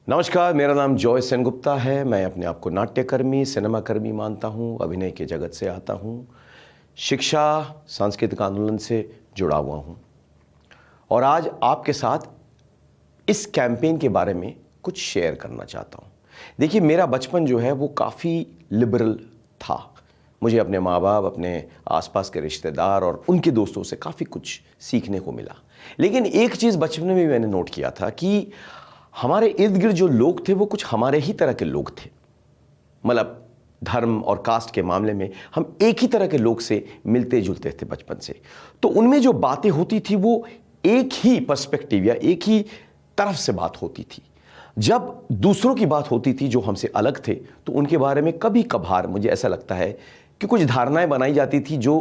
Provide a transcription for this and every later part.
नमस्कार, मेरा नाम जॉय सेनगुप्ता है। मैं अपने आप को नाट्यकर्मी, सिनेमाकर्मी मानता हूँ। अभिनय के जगत से आता हूँ। शिक्षा, सांस्कृतिक आंदोलन से जुड़ा हुआ हूँ और आज आपके साथ इस कैंपेन के बारे में कुछ शेयर करना चाहता हूँ। देखिए, मेरा बचपन जो है वो काफ़ी लिबरल था। मुझे अपने माँ बाप, अपने आसपास के रिश्तेदार और उनके दोस्तों से काफ़ी कुछ सीखने को मिला। लेकिन एक चीज़ बचपन में भी मैंने नोट किया था कि हमारे इर्द गिर्द जो लोग थे वो कुछ हमारे ही तरह के लोग थे। मतलब धर्म और कास्ट के मामले में हम एक ही तरह के लोग से मिलते जुलते थे बचपन से। तो उनमें जो बातें होती थी वो एक ही पर्सपेक्टिव या एक ही तरफ से बात होती थी। जब दूसरों की बात होती थी जो हमसे अलग थे तो उनके बारे में कभी कभार मुझे ऐसा लगता है कि कुछ धारणाएं बनाई जाती थी जो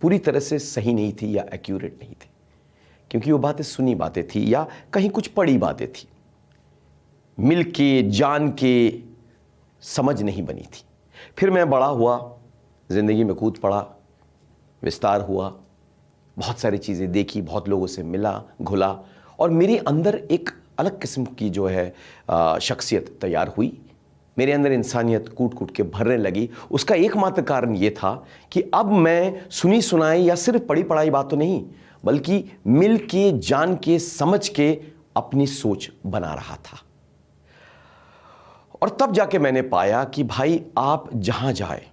पूरी तरह से सही नहीं थी या एक्यूरेट नहीं थी, क्योंकि वो बातें सुनी बातें थी या कहीं कुछ पढ़ी बातें थी। मिल के जान के समझ नहीं बनी थी। फिर मैं बड़ा हुआ, ज़िंदगी में कूद पड़ा, विस्तार हुआ, बहुत सारी चीज़ें देखी, बहुत लोगों से मिला घुला और मेरे अंदर एक अलग किस्म की जो है शख्सियत तैयार हुई। मेरे अंदर इंसानियत कूट कूट के भरने लगी। उसका एकमात्र कारण ये था कि अब मैं सुनी सुनाई या सिर्फ पढ़ी पढ़ाई बात तो नहीं, बल्कि मिल के जान के समझ के अपनी सोच बना रहा था। और तब जाके मैंने पाया कि भाई, आप जहाँ जाए,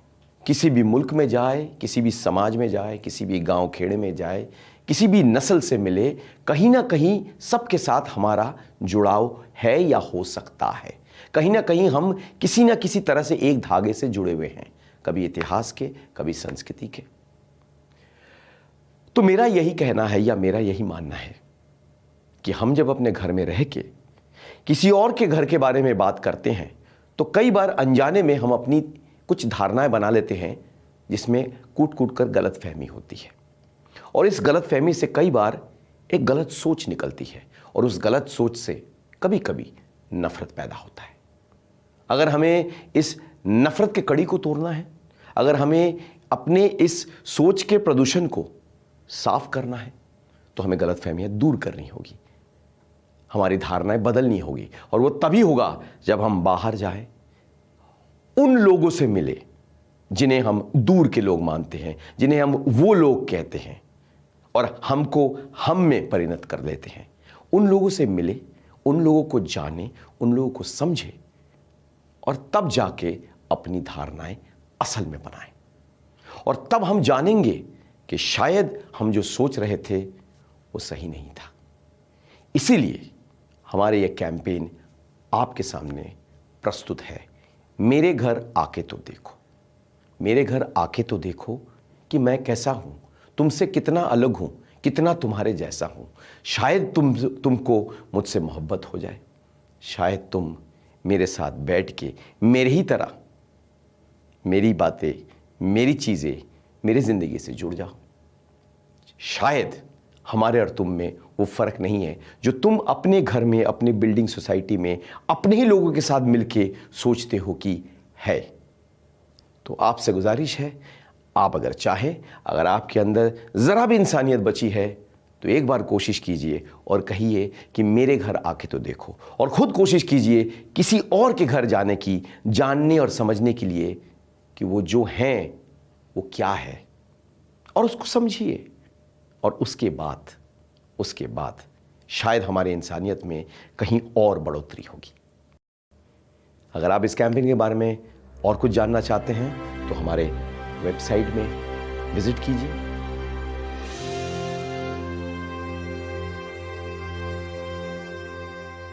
किसी भी मुल्क में जाए, किसी भी समाज में जाए, किसी भी गांव खेड़े में जाए, किसी भी नस्ल से मिले, कहीं ना कहीं सबके साथ हमारा जुड़ाव है या हो सकता है। कहीं ना कहीं हम किसी ना किसी तरह से एक धागे से जुड़े हुए हैं, कभी इतिहास के, कभी संस्कृति के। तो मेरा यही कहना है या मेरा यही मानना है कि हम जब अपने घर में रह के किसी और के घर के बारे में बात करते हैं तो कई बार अनजाने में हम अपनी कुछ धारणाएं बना लेते हैं जिसमें कूट कूट कर गलत फहमी होती है। और इस गलत फहमी से कई बार एक गलत सोच निकलती है और उस गलत सोच से कभी कभी नफरत पैदा होता है। अगर हमें इस नफरत के कड़ी को तोड़ना है, अगर हमें अपने इस सोच के प्रदूषण को साफ करना है, तो हमें गलत फहमियाँ दूर करनी होगी, हमारी धारणाएं बदलनी होगी। और वो तभी होगा जब हम बाहर जाएं, उन लोगों से मिले जिन्हें हम दूर के लोग मानते हैं, जिन्हें हम वो लोग कहते हैं और हमको हम में परिणत कर देते हैं। उन लोगों से मिले, उन लोगों को जाने, उन लोगों को समझे और तब जाके अपनी धारणाएं असल में बनाएं। और तब हम जानेंगे कि शायद हम जो सोच रहे थे वो सही नहीं था। इसीलिए हमारे ये कैंपेन आपके सामने प्रस्तुत है। मेरे घर आके तो देखो, मेरे घर आके तो देखो कि मैं कैसा हूँ, तुमसे कितना अलग हूँ, कितना तुम्हारे जैसा हूँ। शायद तुमको मुझसे मोहब्बत हो जाए, शायद तुम मेरे साथ बैठ के मेरे ही तरह मेरी बातें, मेरी चीज़ें, मेरी ज़िंदगी से जुड़ जाओ। शायद हमारे और तुम में वो फ़र्क नहीं है जो तुम अपने घर में, अपने बिल्डिंग सोसाइटी में, अपने ही लोगों के साथ मिलके सोचते हो कि है। तो आपसे गुजारिश है, आप अगर चाहें, अगर आपके अंदर ज़रा भी इंसानियत बची है तो एक बार कोशिश कीजिए और कहिए कि मेरे घर आके तो देखो। और ख़ुद कोशिश कीजिए किसी और के घर जाने की, जानने और समझने के लिए कि वो जो हैं वो क्या है, और उसको समझिए। और उसके बाद शायद हमारी इंसानियत में कहीं और बढ़ोतरी होगी। अगर आप इस कैंपेन के बारे में और कुछ जानना चाहते हैं तो हमारे वेबसाइट में विजिट कीजिए।